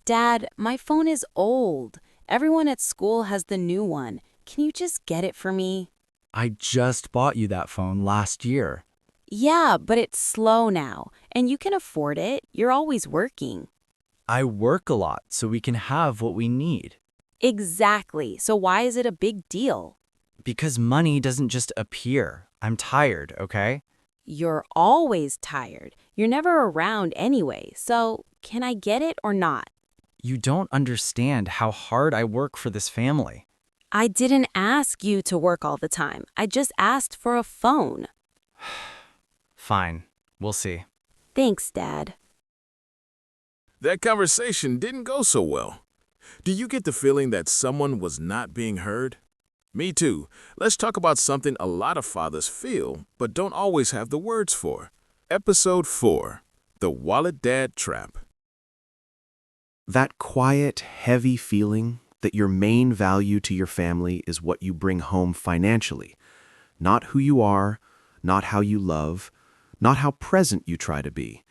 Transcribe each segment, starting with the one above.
Dad, my phone is old. Everyone at school has the new one. Can you just get it for me? I just bought you that phone last year. Yeah, but it's slow now, and you can afford it. You're always working. I work a lot so we can have what we need. Exactly. So why is it a big deal? Because money doesn't just appear. I'm tired, okay? You're always tired. You're never around anyway. So can I get it or not? You don't understand how hard I work for this family. I didn't ask you to work all the time. I just asked for a phone. Fine, we'll see. Thanks, Dad. That conversation didn't go so well. Do you get the feeling that someone was not being heard? Me too. Let's talk about something a lot of fathers feel but don't always have the words for. Episode 4, The Wallet Dad Trap. That quiet, heavy feeling that your main value to your family is what you bring home financially, not who you are, not how you love, not how present you try to be,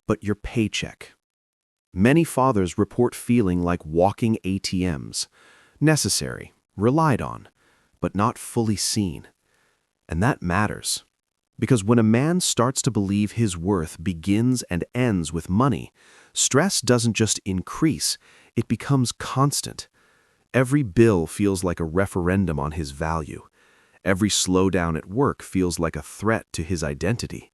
but your paycheck. Many fathers report feeling like walking ATMs, necessary, relied on, but not fully seen. And that matters, because when a man starts to believe his worth begins and ends with money, stress doesn't just increase, it becomes constant. Every bill feels like a referendum on his value. Every slowdown at work feels like a threat to his identity.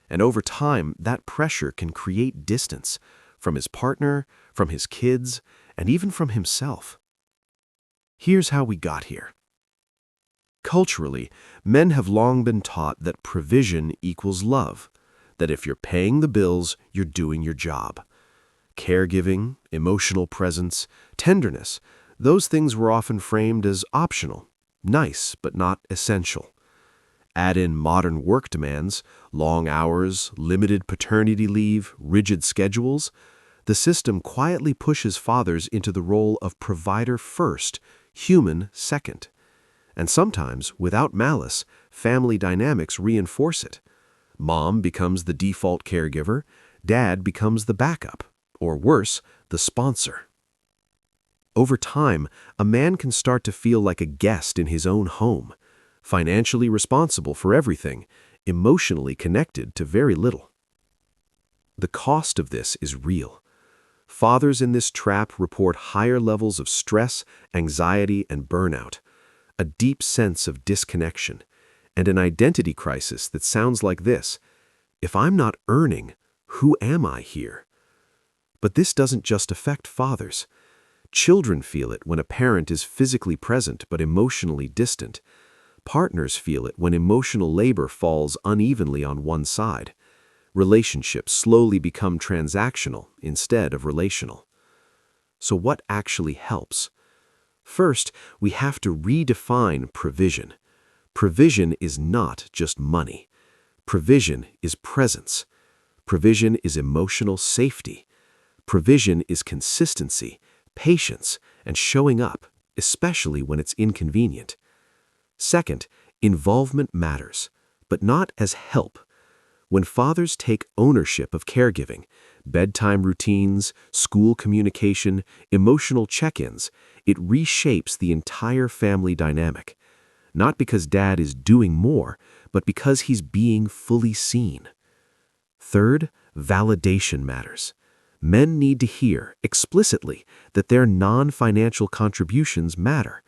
And over time, that pressure can create distance from his partner, from his kids, and even from himself. Here's how we got here. Culturally, men have long been taught that provision equals love, that if you're paying the bills, you're doing your job. Caregiving, emotional presence, tenderness, those things were often framed as optional, nice but not essential. Add in modern work demands, long hours, limited paternity leave, rigid schedules. The system quietly pushes fathers into the role of provider first, human second. And sometimes, without malice, family dynamics reinforce it. Mom becomes the default caregiver, dad becomes the backup, or worse, the sponsor. Over time, a man can start to feel like a guest in his own home, financially responsible for everything, emotionally connected to very little. The cost of this is real. Fathers in this trap report higher levels of stress, anxiety, and burnout, a deep sense of disconnection, and an identity crisis that sounds like this: if I'm not earning, who am I here? But this doesn't just affect fathers. Children feel it when a parent is physically present but emotionally distant. Partners feel it when emotional labor falls unevenly on one side. Relationships slowly become transactional instead of relational. So what actually helps? First, we have to redefine provision. Provision is not just money. Provision is presence. Provision is emotional safety. Provision is consistency, patience, and showing up, especially when it's inconvenient. Second, involvement matters, but not as help. When fathers take ownership of caregiving, bedtime routines, school communication, emotional check-ins, it reshapes the entire family dynamic. Not because dad is doing more, but because he's being fully seen. Third, validation matters. Men need to hear, explicitly, that their non-financial contributions matter,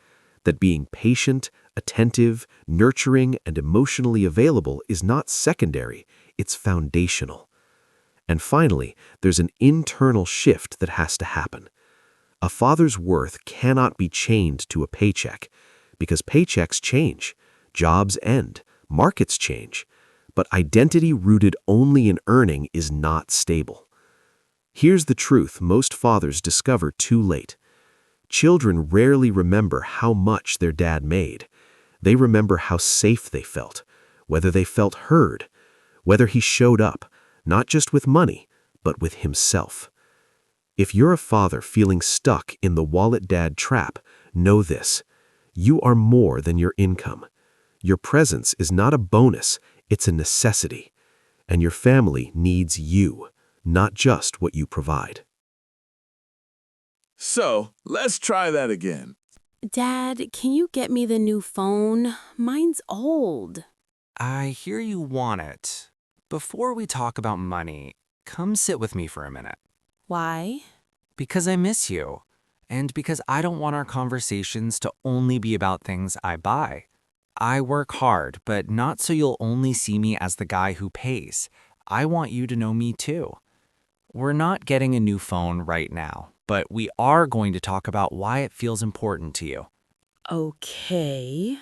that being patient, attentive, nurturing, and emotionally available is not secondary, it's foundational. And finally, there's an internal shift that has to happen. A father's worth cannot be chained to a paycheck, because paychecks change, jobs end, markets change, but identity rooted only in earning is not stable. Here's the truth most fathers discover too late. Children rarely remember how much their dad made. They remember how safe they felt, whether they felt heard, whether he showed up, not just with money, but with himself. If you're a father feeling stuck in the wallet dad trap, know this: you are more than your income. Your presence is not a bonus, it's a necessity. And your family needs you, not just what you provide. So, let's try that again. Dad, can you get me the new phone? Mine's old. I hear you want it. Before we talk about money, come sit with me for a minute. Why? Because I miss you, and because I don't want our conversations to only be about things I buy. I work hard, but not so you'll only see me as the guy who pays. I want you to know me too. We're not getting a new phone right now, but we are going to talk about why it feels important to you. Okay.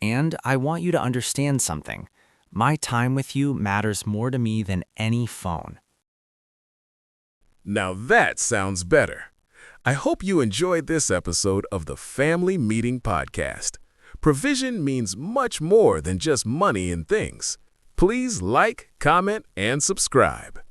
And I want you to understand something. My time with you matters more to me than any phone. Now that sounds better. I hope you enjoyed this episode of the Family Meeting Podcast. Provision means much more than just money and things. Please like, comment, and subscribe.